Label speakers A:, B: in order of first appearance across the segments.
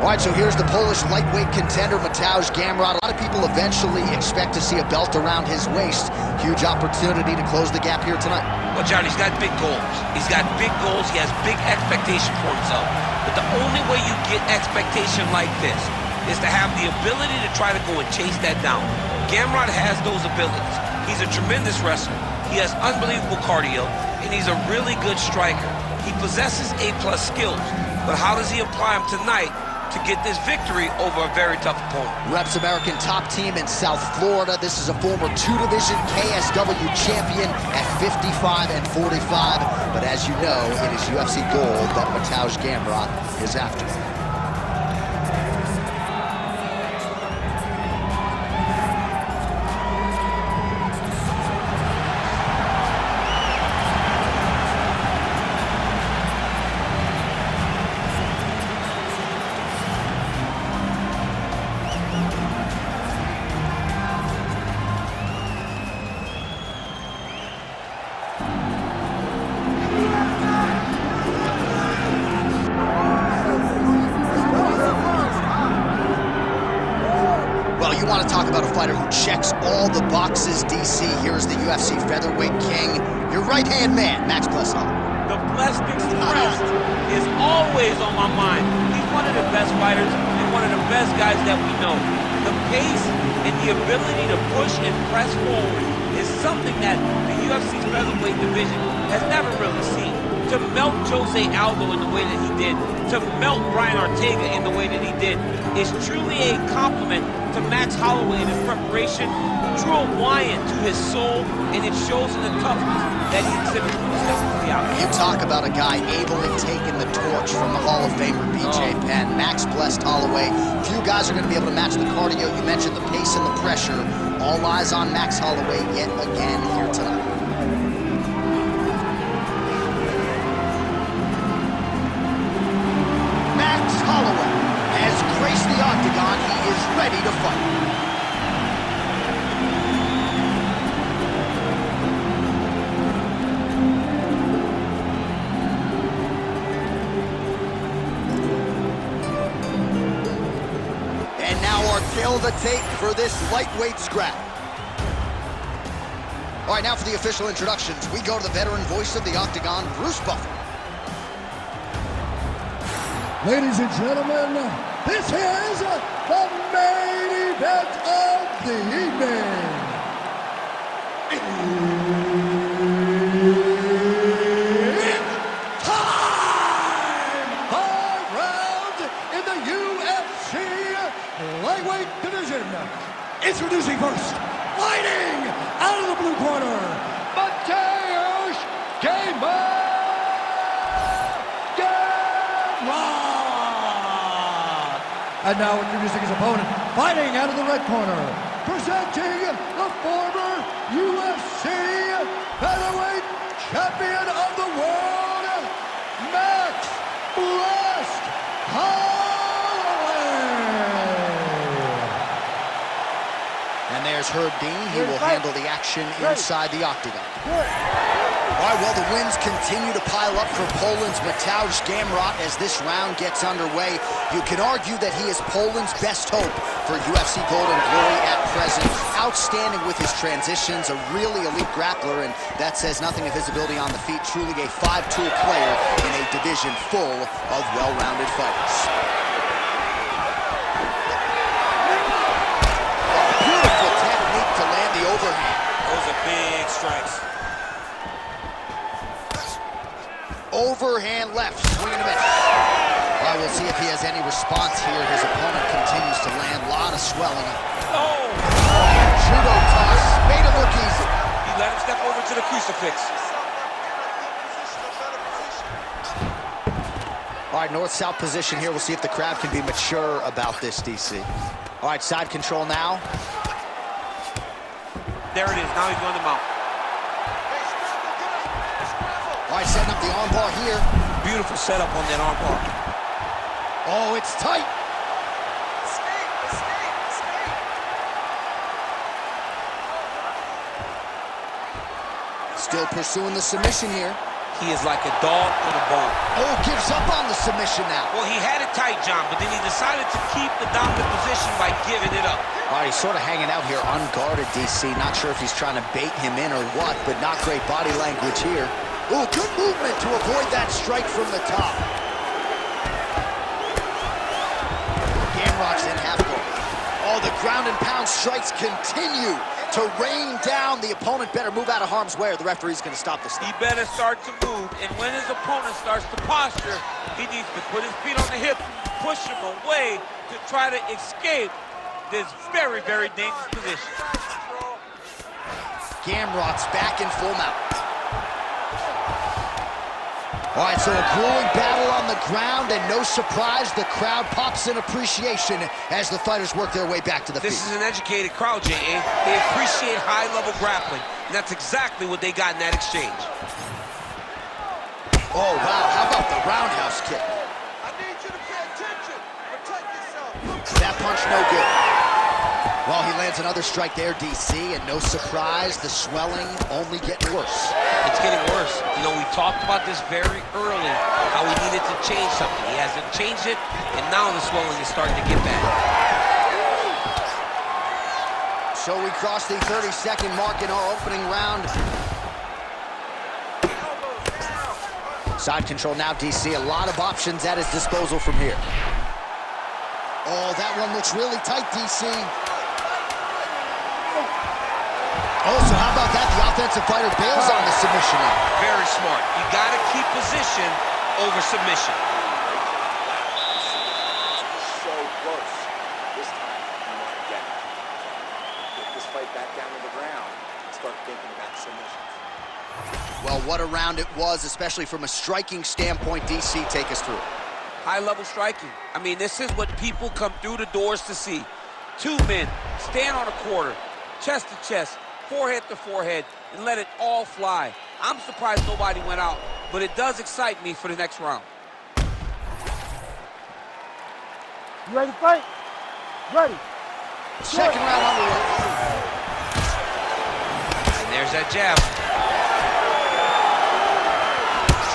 A: All right, so here's the Polish lightweight contender, MATEUSZ GAMROT. A lot of people eventually expect to see a belt around his waist. Huge opportunity to close the gap here tonight.
B: Well, John, he's got big goals. He's got big goals. He has big expectation for himself. But the only way you get expectation like this is to have the ability to try to go and chase that down. GAMROT has those abilities. He's a tremendous wrestler. He has unbelievable cardio, and he's a really good striker. He possesses A+ skills, but how does he apply them tonight to get this victory over a very tough opponent?
A: Reps American top team in South Florida. This is a former 2-division KSW champion at 55 and 45. But as you know, it is UFC gold that MATEUSZ GAMROT is after. You want to talk about a fighter who checks all the boxes, DC. Here's the UFC featherweight king, your right-hand man, Max Blessing.
B: The blessed expressed is always on my mind. He's one of the best fighters and one of the best guys that we know. The pace and the ability to push and press forward is something that the UFC's featherweight division has never really seen. To melt Jose Aldo in the way that he did, to melt Brian Ortega in the way that he did, is truly a compliment to Max Holloway in his preparation. Drew a lion to his soul, and it shows in the toughness that he exhibits when he steps into the octagon.
A: You talk about a guy able to take in the torch from the Hall of Famer BJ Penn. Max blessed Holloway. Few guys are going to be able to match the cardio. You mentioned the pace and the pressure. All eyes on Max Holloway yet again here tonight. Holloway has graced the octagon. He is ready to fight. And now our tail of the tape for this lightweight scrap. All right, now for the official introductions. We go to the veteran voice of the octagon, Bruce Buffer.
C: Ladies and gentlemen, this is the main event of the evening. It's time! 5 rounds in the UFC lightweight division. Introducing first, fighting out of the blue corner, MATEUSZ GAMROT. And now introducing his opponent, fighting out of the red corner, presenting the former UFC featherweight champion of the world, Max Blessed Holloway.
A: And there's Herb Dean. He will handle the action inside the octagon. All right, well, the wins continue to pile up for Poland's MATEUSZ GAMROT as this round gets underway. You can argue that he is Poland's best hope for UFC Gold and Glory at present. Outstanding with his transitions, a really elite grappler, and that says nothing of his ability on the feet. Truly a 5-tool player in a division full of well-rounded fighters. Beautiful technique to land the overhand.
B: Those are big strikes.
A: Overhand left, swing and a miss. All right, we'll see if he has any response here. His opponent continues to land, a lot of swelling.
B: Oh!
A: Judo toss, made it look easy.
B: He let him step over to the crucifix.
A: All right, north-south position here. We'll see if the crowd can be mature about this, DC. All right, side control now.
B: There it is, now he's going to mount.
A: All right, setting up the armbar here.
B: Beautiful setup on that armbar.
A: Oh, it's tight. Still pursuing the submission here.
B: He is like a dog to the bone.
A: Oh, gives up on the submission now.
B: Well, he had it tight, John, but then he decided to keep the dominant position by giving it up.
A: All right, he's sort of hanging out here unguarded, DC. Not sure if he's trying to bait him in or what, but not great body language here. Oh, good movement to avoid that strike from the top. Gamrot's in half guard. Oh, the ground and pound strikes continue to rain down. The opponent better move out of harm's way or the referee's going to stop this thing.
B: He better start to move, and when his opponent starts to posture, he needs to put his feet on the hip, push him away to try to escape this very, very dangerous position.
A: Gamrot's back in full mount. All right, so a grueling battle on the ground, and no surprise, the crowd pops in appreciation as the fighters work their way back to the feet.
B: This is an educated crowd, J.A. They appreciate high-level grappling, and that's exactly what they got in that exchange.
A: Oh, wow, how about the roundhouse kick?
D: I need you to pay attention. Protect yourself.
A: That punch no good. Well, he lands another strike there, DC, and no surprise, the swelling only getting worse.
B: It's getting worse. You know, we talked about this very early, how he needed to change something. He hasn't changed it, and now the swelling is starting to get bad.
A: So we cross the 30-second mark in our opening round. Side control now, DC. A lot of options at his disposal from here. Oh, that one looks really tight, DC. Oh, so how about that? The offensive fighter bails on the submission now.
B: Very smart. You got to keep position over submission.
D: So close. This time, you want to get this fight back down to the ground and start thinking about submissions.
A: Well, what a round it was, especially from a striking standpoint. DC, take us through it.
B: High-level striking. I mean, this is what people come through the doors to see. Two men stand on a quarter, chest to chest, forehead to forehead, and let it all fly. I'm surprised nobody went out, but it does excite me for the next round.
E: You ready to fight? Ready.
A: Second round underway.
B: And there's that jab.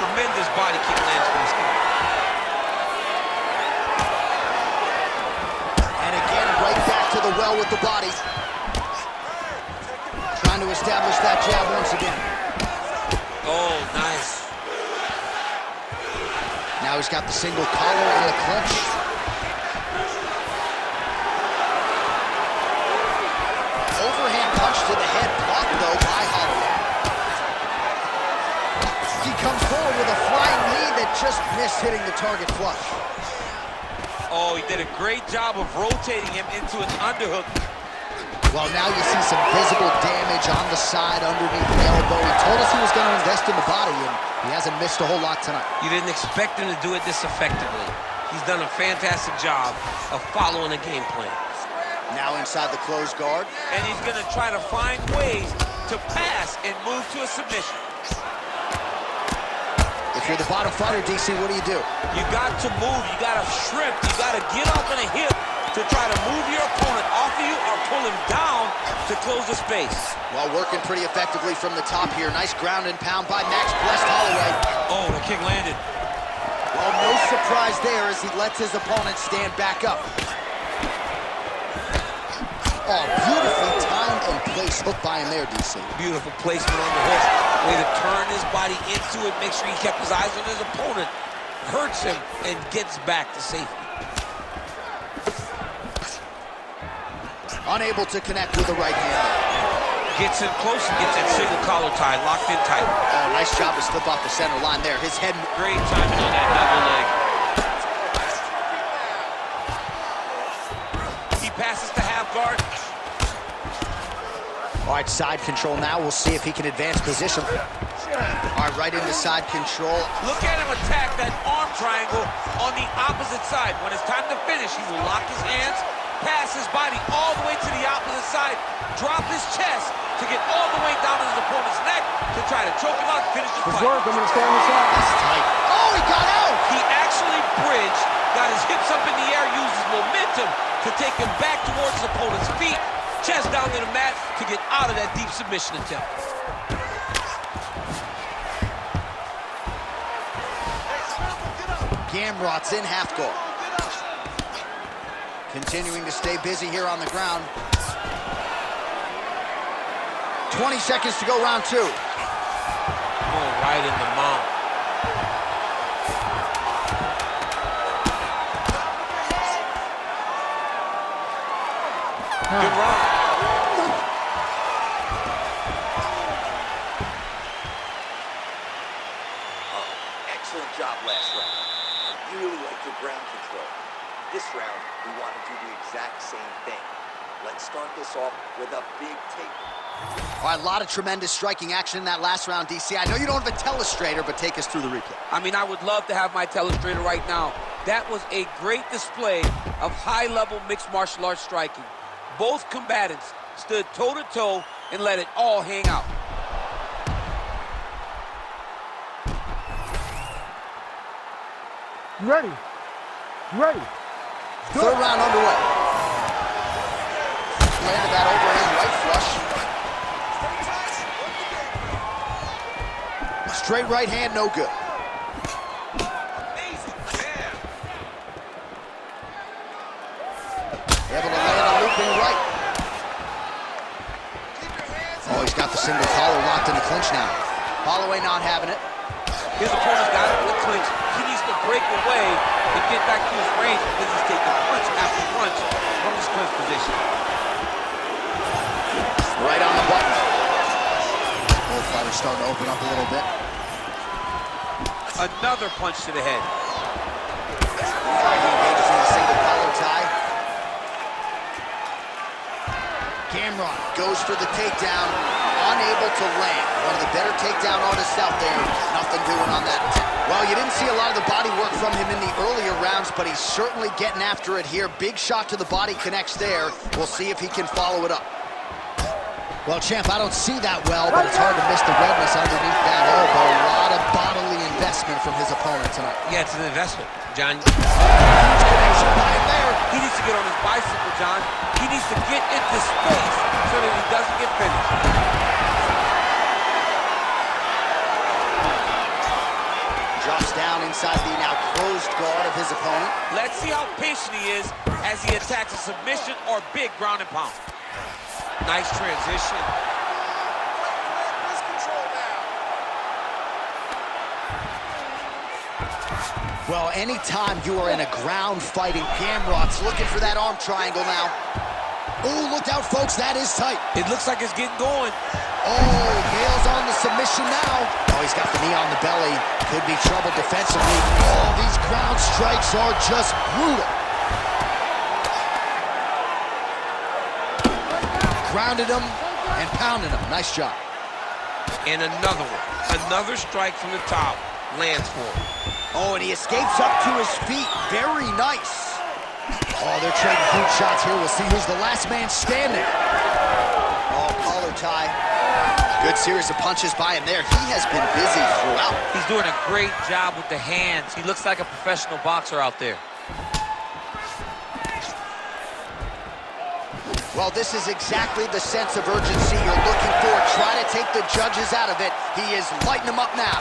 B: Tremendous body kick lands from this guy.
A: And again, right back to the well with the body. Trying to establish that jab once again.
B: Oh, nice.
A: Now he's got the single collar and the clinch. Overhand punch to the head, blocked though by Holloway. He comes forward with a flying knee that just missed hitting the target flush.
B: Oh, he did a great job of rotating him into an underhook.
A: Well, now you see some visible damage on the side underneath the elbow. He told us he was going to invest in the body, and he hasn't missed a whole lot tonight.
B: You didn't expect him to do it this effectively. He's done a fantastic job of following a game plan.
A: Now inside the closed guard.
B: And he's going to try to find ways to pass and move to a submission.
A: If you're the bottom fighter, DC, what do?
B: You got to move. You got to shrimp. You got to get off on a hip to try to move your opponent off of you or pull him down to close the space.
A: Well, working pretty effectively from the top here. Nice ground and pound by Max Blessed Holloway.
B: Oh, the kick landed.
A: Well, no surprise there as he lets his opponent stand back up. Oh, beautifully timed and placed hook by him there, DC.
B: Beautiful placement on the hook. Way to turn his body into it, make sure he kept his eyes on his opponent. Hurts him and gets back to safety.
A: Unable to connect with the right hand.
B: Gets in close and gets that single collar tie, locked in tight.
A: Oh, nice job to slip off the center line there. His head...
B: Great timing on that double leg. He passes to half guard.
A: All right, side control now. We'll see if he can advance position. All right, right into side control.
B: Look at him attack that arm triangle on the opposite side. When it's time to finish, he will lock his hands, pass his body all the way to the opposite side, drop his chest to get all the way down to his opponent's neck to try to choke him out and finish the fight.
E: I'm going to stand this out.
A: That's tight. Oh, he got out!
B: He actually bridged, got his hips up in the air, used his momentum to take him back towards his opponent's feet, chest down to the mat to get out of that deep submission attempt.
A: Gamrot's in half guard. Continuing to stay busy here on the ground. 20 seconds to go, round 2.
B: Going right in the mouth. Good run.
D: Excellent job last round. I really like your ground control. This round, we want to do the exact same thing. Let's start this off with a big take.
A: All right, a lot of tremendous striking action in that last round, DC. I know you don't have a telestrator, but take us through the replay.
B: I mean, I would love to have my telestrator right now. That was a great display of high-level mixed martial arts striking. Both combatants stood toe-to-toe and let it all hang out.
E: You ready? You ready?
A: Third round underway. Landed that overhand right flush. Straight right hand, no good. Able to land a looping right. Oh, he's got the single collar locked in the clinch now. Holloway not having it.
B: His opponent's got it in the clinch. He needs to break away and get back to his range because he's taking punch after punch from his clinch position.
A: Right on the button. Both fighters starting to open up a little bit.
B: Another punch to the head.
A: He engages in a single collar tie. Gamrot goes for the takedown, unable to land. One of the better takedown artists out there. Nothing doing on that attempt. Well, you didn't see a lot of the body work from him in the earlier rounds, but he's certainly getting after it here. Big shot to the body connects there. We'll see if he can follow it up. Well, champ, I don't see that well, but it's hard to miss the redness underneath that elbow. A lot of bodily investment from his opponent tonight.
B: Yeah, it's an investment, John.
A: Huge connection by him there.
B: He needs to get on his bicycle, John. He needs to get into space so that he doesn't get finished.
A: Drops down inside the now closed guard of his opponent.
B: Let's see how patient he is as he attacks a submission or big ground and pound. Nice transition.
A: Well, anytime you are in a ground fighting, Gamrot's looking for that arm triangle now. Oh, look out, folks, that is tight.
B: It looks like it's getting going.
A: Oh, Gale's on the submission now. Oh, he's got the knee on the belly. Could be trouble defensively. Oh, these ground strikes are just brutal. Grounded him and pounded him. Nice job.
B: And another one. Another strike from the top lands for him.
A: Oh, and he escapes up to his feet. Very nice. Oh, they're trading boot shots here. We'll see who's the last man standing. Oh, collar tie. Good series of punches by him there. He has been busy throughout.
B: He's doing a great job with the hands. He looks like a professional boxer out there.
A: Well, this is exactly the sense of urgency you're looking for. Try to take the judges out of it. He is lighting them up now.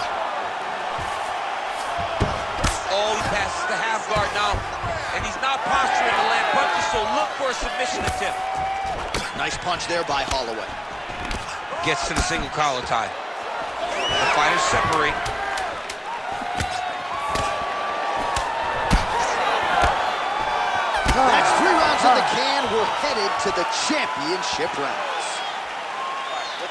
B: Oh, he passes the half guard now. And he's not posturing to land punches, so look for a submission attempt.
A: Nice punch there by Holloway.
B: Gets to the single collar tie. The fighters separate.
A: That's 3 rounds in the can. We're headed to the championship rounds.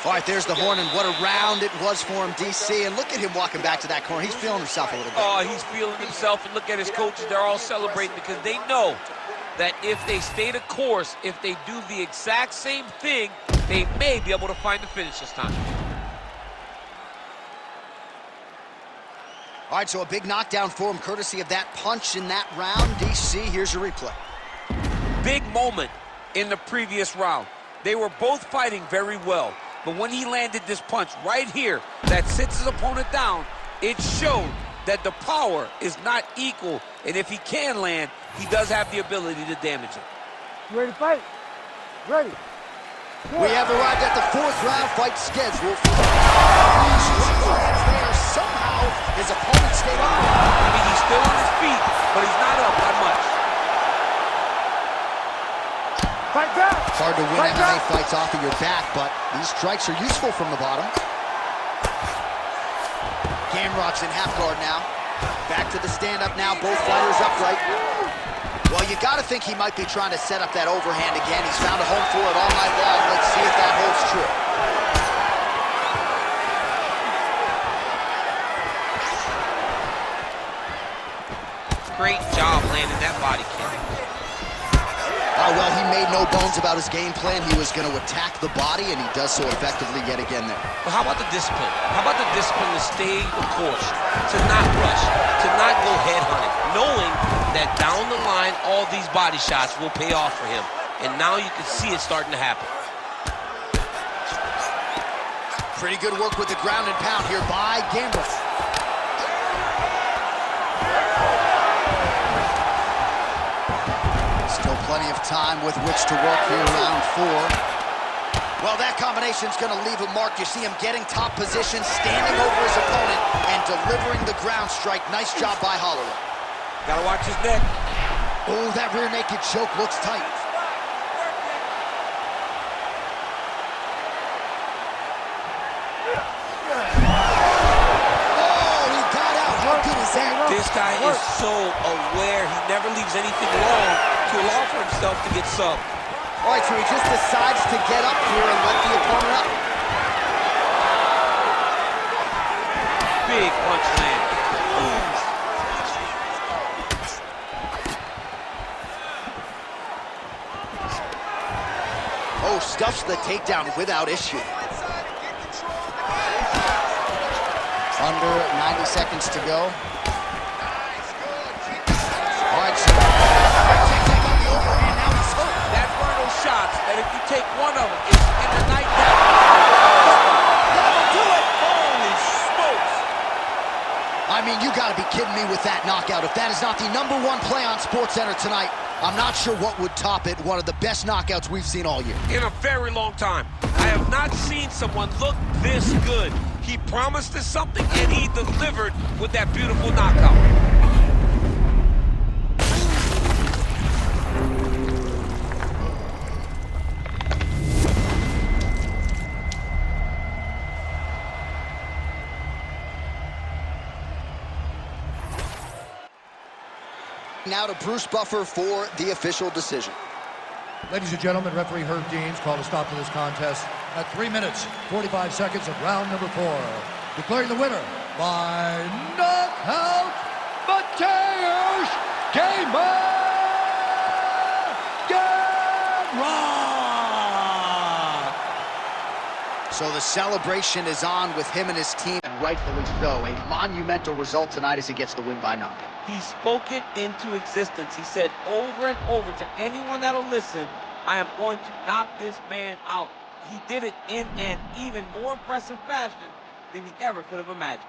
A: All right, there's the horn, and what a round it was for him, DC. And look at him walking back to that corner. He's feeling himself a little bit.
B: Oh, he's feeling himself, and look at his coaches. They're all celebrating because they know that if they stay the course, if they do the exact same thing, they may be able to find the finish this time.
A: All right, so a big knockdown for him, courtesy of that punch in that round. DC, here's your replay.
B: Big moment in the previous round. They were both fighting very well, but when he landed this punch right here that sits his opponent down, it showed that the power is not equal, and if he can land, he does have the ability to damage it.
E: You ready to fight? Ready.
A: We have arrived at the 4th round fight schedule for the there somehow His opponent stayed on.
B: I mean, he's still on his feet, but he's not up by much.
E: Fight back.
A: Hard to win
E: Fight
A: MMA
E: back.
A: fights off of your back, but these strikes are useful from the bottom. Gamrot's in half guard now. Back to the stand-up now, both fighters upright. Well, you gotta think he might be trying to set up that overhand again. He's found a home for it all night long. Let's see if that holds true.
B: Great job landing that body kick.
A: Oh, well, he made no bones about his game plan. He was going to attack the body, and he does so effectively yet again there.
B: But how about the discipline? How about the discipline to stay the course, to not rush, to not go head hunting, knowing that down the line, all these body shots will pay off for him. And now you can see it starting to happen.
A: Pretty good work with the ground and pound here by GAMROT. Still plenty of time with which to work here, round 4. Well, that combination's going to leave a mark. You see him getting top position, standing over his opponent, and delivering the ground strike. Nice job by Holloway.
B: Gotta watch his neck.
A: Oh, that rear naked choke looks tight. Oh, he got out. How good is that?
B: This guy is so aware. He never leaves anything long to allow for himself to get subbed.
A: All right, so he just decides to get up here and let the opponent up.
B: Big punch land.
A: Oh, stuffs the takedown without issue. Under 90 seconds to go. All right, so taking on the overhand, now he's hurt.
B: That's one of those shots that if you take one of them, it's in the night down. That'll do it. Holy smokes.
A: I mean, you gotta be kidding me with that knockout. If that is not the #1 play on SportsCenter tonight, I'm not sure what would top it. One of the best knockouts we've seen all year.
B: In a very long time. I have not seen someone look this good. He promised us something, and he delivered with that beautiful knockout.
A: Now to Bruce Buffer for the official decision.
C: Ladies and gentlemen, referee Herb Deans called a stop to this contest at 3 minutes, 45 seconds of round number 4. Declaring the winner by knockout, MATEUSZ GAMROT!
A: So the celebration is on with him and his team, and rightfully so. A monumental result tonight as he gets the win by knockout.
B: He spoke it into existence. He said over and over to anyone that'll listen, I am going to knock this man out. He did it in an even more impressive fashion than he ever could have imagined.